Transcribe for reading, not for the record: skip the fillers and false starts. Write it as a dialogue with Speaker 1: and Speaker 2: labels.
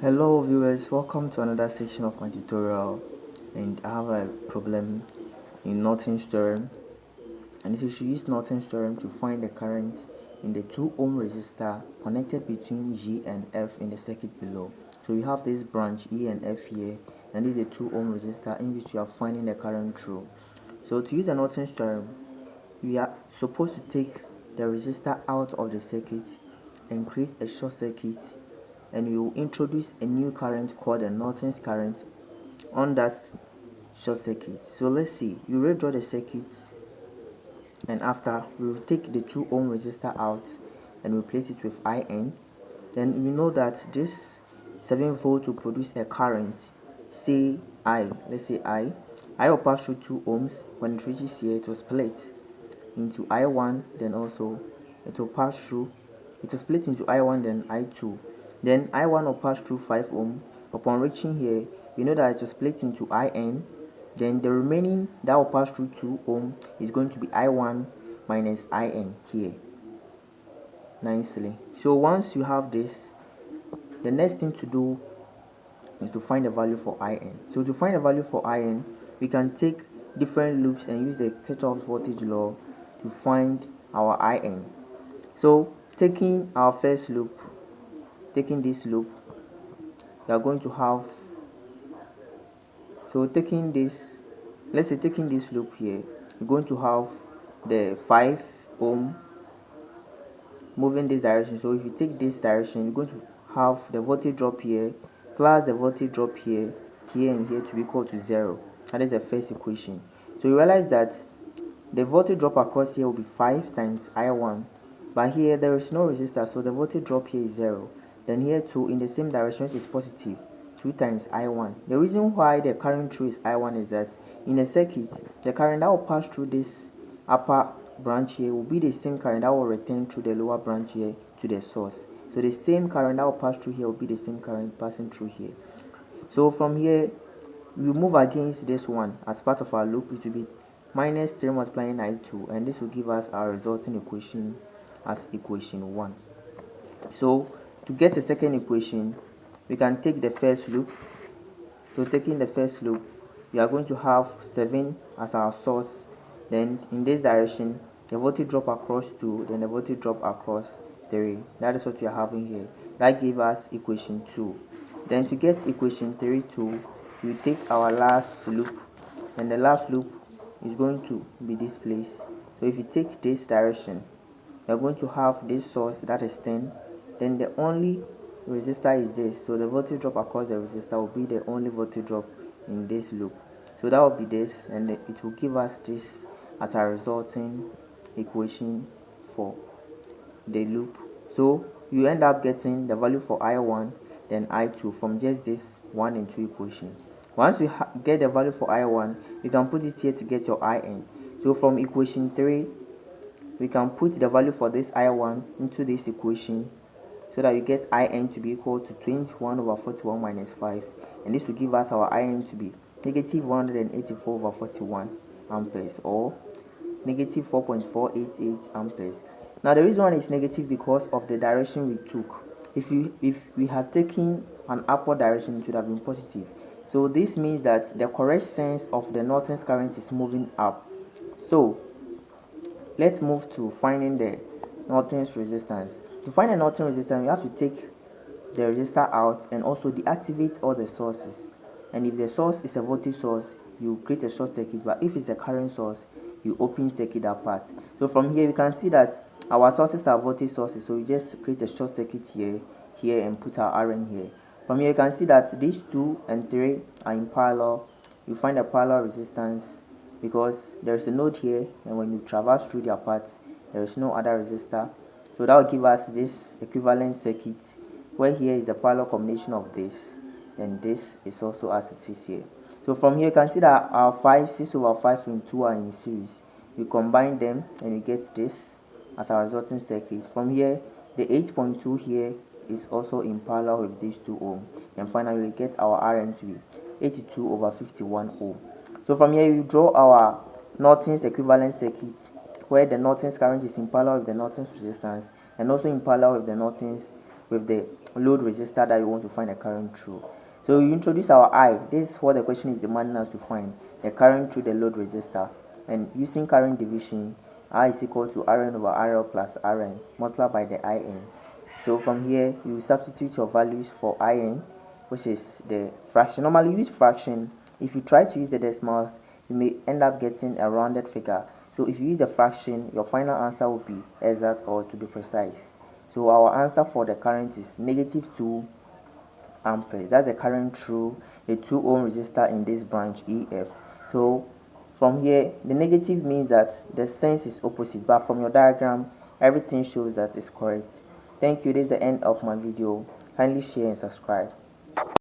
Speaker 1: Hello viewers, welcome to another section of my tutorial, and I have a problem in Norton's theorem, and this is to use Norton's theorem to find the current in the 2 ohm resistor connected between G and F in the circuit below. So we have this branch E and F here, and this is the 2 ohm resistor in which we are finding the current through. So to use the Norton's theorem, we are supposed to take the resistor out of the circuit and create a short circuit, and we will introduce a new current called the Norton's current on that short circuit. So let's see, you redraw the circuit, and after we will take the 2 ohm resistor out and replace it with IN. Then we know that this 7 volt will produce a current, say I, let's say I will pass through 2 ohms. When it reaches here, it will split into I1, then also it will pass through, it will split into I1 then I2, then I1 will pass through 5 ohm. Upon reaching here, we know that it will split into IN, then the remaining that will pass through 2 ohm is going to be I1 minus IN here nicely. So once you have this, the next thing to do is to find the value for IN. So to find the value for IN, we can take different loops and use the Kirchhoff's voltage law to find our IN. So taking our first loop, taking this loop, we are going to have, so taking this, let's say taking this loop here, we're going to have the 5 ohm moving this direction. So if you take this direction, you're going to have the voltage drop here plus the voltage drop here, here and here to be equal to 0. That is the first equation. So you realize that the voltage drop across here will be 5 times I1, but here there is no resistor, so the voltage drop here is 0. Then here too, in the same direction, is positive, 2 times I1. The reason why the current through is I1 is that in a circuit, the current that will pass through this upper branch here will be the same current that will return through the lower branch here to the source. So the same current that will pass through here will be the same current passing through here. So from here, we move against this one as part of our loop. It will be minus 3 multiplying I2, and this will give us our resulting equation as equation 1. So to get a second equation, we can take the first loop. So taking the first loop, we are going to have 7 as our source. Then in this direction, the voltage drop across 2, then the voltage drop across 3. That is what we are having here. That gave us equation 2. Then to get equation 3 too, we take our last loop, and the last loop is going to be this place. So if you take this direction, we are going to have this source that is 10, then the only resistor is this, so the voltage drop across the resistor will be the only voltage drop in this loop. So that will be this, and it will give us this as a resulting equation for the loop. So you end up getting the value for I1 then I2 from just this 1 and 2 equation. Once you get the value for I1, you can put it here to get your IN. So from equation 3, we can put the value for this I1 into this equation, so that you get IN to be equal to 21 over 41 minus 5, and this will give us our IN to be negative 184 over 41 amperes, or negative 4.488 amperes. Now the reason why it's negative because of the direction we took. If we had taken an upward direction, it would have been positive. So this means that the correct sense of the Norton's current is moving up. So let's move to finding the Norton's resistance. To find the Norton resistance, you have to take the resistor out and also deactivate all the sources. And if the source is a voltage source, you create a short circuit, but if it's a current source, you open circuit that part. So from here, we can see that our sources are voltage sources, so we just create a short circuit here, and put our RN here. From here, you can see that these 2 and 3 are in parallel. You find a parallel resistance because there is a node here, and when you traverse through their path, there is no other resistor. So that will give us this equivalent circuit, where here is the parallel combination of this, and this is also as it is here. So from here you can see that our 6 over 5 and 2 are in series. We combine them and we get this as our resulting circuit. From here, the 8.2 here is also in parallel with these 2 ohm, and finally we get our RN to be 82 over 51 ohm. So from here you draw our Norton's equivalent circuit, where the Norton's current is in parallel with the Norton's resistance, and also in parallel with the Norton's with the load resistor that you want to find the current through. So you introduce our I. This is what the question is demanding us to find, the current through the load resistor. And using current division, I is equal to Rn over RL plus Rn multiplied by the In. So from here, you substitute your values for In, which is the fraction. Normally use fraction. If you try to use the decimals, you may end up getting a rounded figure. So if you use the fraction, your final answer will be exact, or to be precise. So our answer for the current is negative 2 amperes. That's the current through a 2 ohm resistor in this branch EF. So from here, the negative means that the sense is opposite, but from your diagram, everything shows that it's correct. Thank you. This is the end of my video. Kindly share and subscribe.